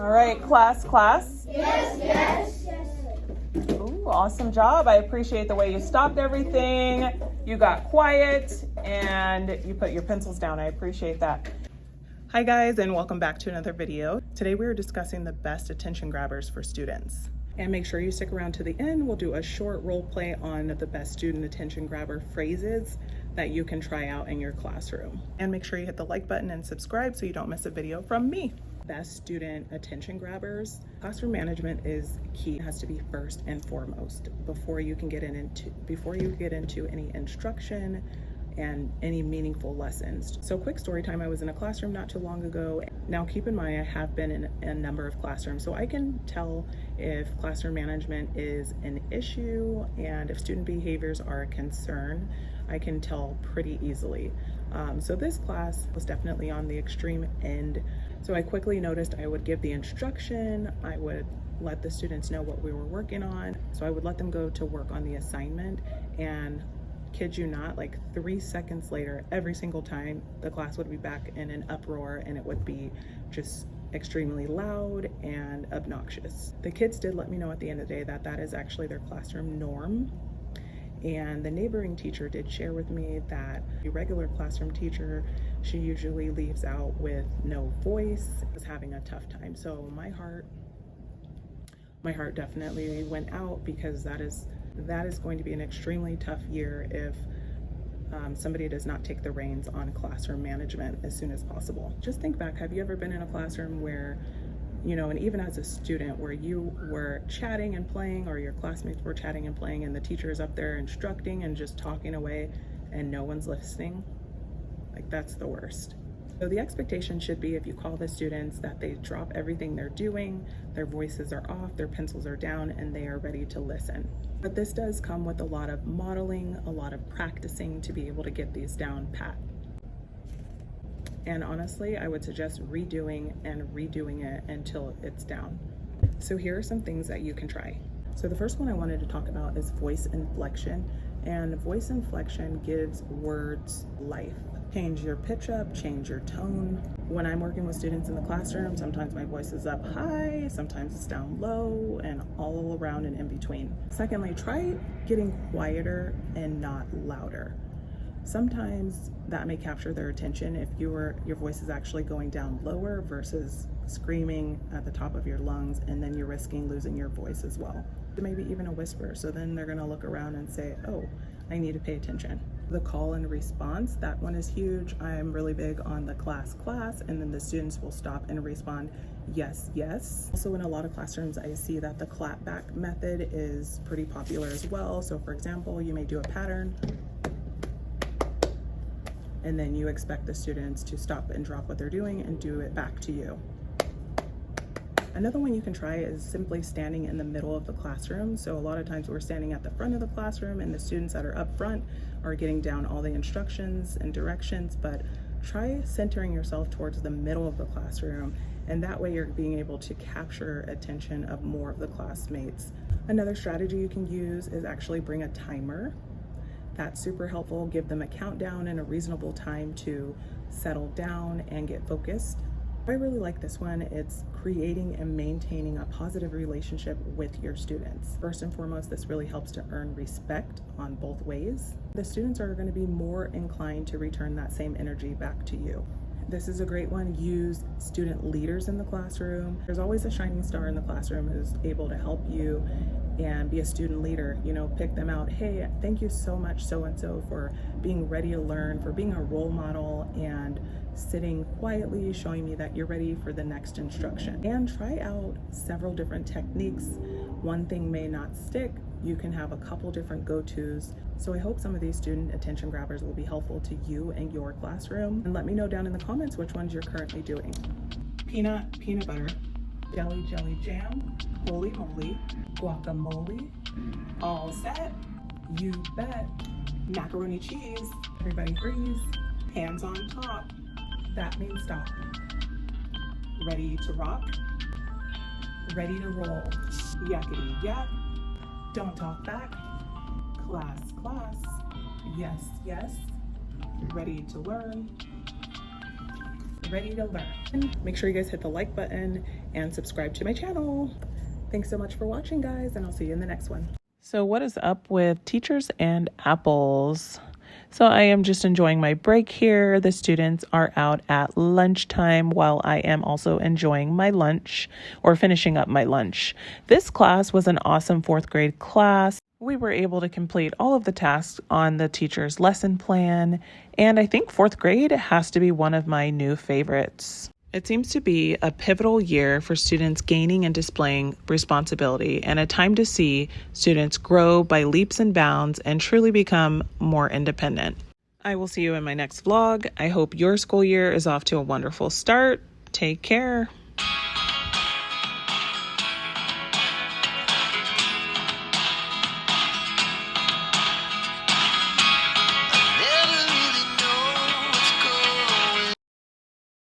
All right, class. Yes. Ooh, awesome job. I appreciate the way you stopped everything. You got quiet and you put your pencils down. I appreciate that. Hi guys, and welcome back to another video. Today we are discussing the best attention grabbers for students. And make sure you stick around to the end. We'll do a short role play on the best student attention grabber phrases that you can try out in your classroom. And make sure you hit the like button and subscribe so you don't miss a video from me. Best student attention grabbers. Classroom management is key. It has to be first and foremost before you get into any instruction and any meaningful lessons. So quick story time, I was in a classroom not too long ago. Now keep in mind, I have been in a number of classrooms, so I can tell if classroom management is an issue and if student behaviors are a concern. I can tell pretty easily. So this class was definitely on the extreme end. So I quickly noticed I would give the instruction, I would let the students know what we were working on. So I would let them go to work on the assignment, and kid you not, like 3 seconds later, every single time, the class would be back in an uproar and it would be just extremely loud and obnoxious. The kids did let me know at the end of the day that that is actually their classroom norm. And the neighboring teacher did share with me that the regular classroom teacher, she usually leaves out with no voice, is having a tough time. So my heart definitely went out, because that is going to be an extremely tough year if somebody does not take the reins on classroom management as soon as possible. Just think back, have you ever been in a classroom where, and even as a student, where you were chatting and playing, or your classmates were chatting and playing, and the teacher is up there instructing and just talking away and no one's listening? Like, that's the worst. So the expectation should be, if you call the students, that they drop everything they're doing, their voices are off, their pencils are down, and they are ready to listen. But this does come with a lot of modeling, a lot of practicing to be able to get these down pat. And honestly, I would suggest redoing it until it's down. So here are some things that you can try. So the first one I wanted to talk about is voice inflection. And voice inflection gives words life. Change your pitch up, change your tone. When I'm working with students in the classroom, sometimes my voice is up high, sometimes it's down low, and all around and in between. Secondly, try getting quieter and not louder. Sometimes that may capture their attention if your voice is actually going down lower versus screaming at the top of your lungs, and then you're risking losing your voice as well. Maybe even a whisper, so then they're gonna look around and say, oh, I need to pay attention. The call and response, that one is huge. I'm really big on the class, and then the students will stop and respond, yes. Also, in a lot of classrooms, I see that the clap back method is pretty popular as well. So for example, you may do a pattern, and then you expect the students to stop and drop what they're doing and do it back to you. Another one you can try is simply standing in the middle of the classroom. So a lot of times we're standing at the front of the classroom, and the students that are up front are getting down all the instructions and directions, but try centering yourself towards the middle of the classroom, and that way you're being able to capture attention of more of the classmates. Another strategy you can use is actually bring a timer. That's super helpful. Give them a countdown and a reasonable time to settle down and get focused. I really like this one. It's creating and maintaining a positive relationship with your students. First and foremost, this really helps to earn respect on both ways. The students are going to be more inclined to return that same energy back to you. This is a great one. Use student leaders in the classroom. There's always a shining star in the classroom who's able to help you and be a student leader. Pick them out. Hey, thank you so much, so-and-so, for being ready to learn, for being a role model and sitting quietly, showing me that you're ready for the next instruction. And try out several different techniques. One thing may not stick. You can have a couple different go-tos. So I hope some of these student attention grabbers will be helpful to you and your classroom. And let me know down in the comments which ones you're currently doing. Peanut butter, jelly jam, holy moly, guacamole, all set, you bet, macaroni cheese, everybody freeze, hands on top, that means stop. Ready to rock, ready to roll, yakety yak, don't talk back, class, yes, ready to learn, ready to learn. Make sure you guys hit the like button and subscribe to my channel. Thanks so much for watching, guys, and I'll see you in the next one. So what is up with teachers and apples? So I am just enjoying my break here. The students are out at lunchtime while I am also enjoying my lunch or finishing up my lunch. This class was an awesome 4th grade class. We were able to complete all of the tasks on the teacher's lesson plan, and I think 4th grade has to be one of my new favorites. It seems to be a pivotal year for students gaining and displaying responsibility and a time to see students grow by leaps and bounds and truly become more independent. I will see you in my next vlog. I hope your school year is off to a wonderful start. Take care.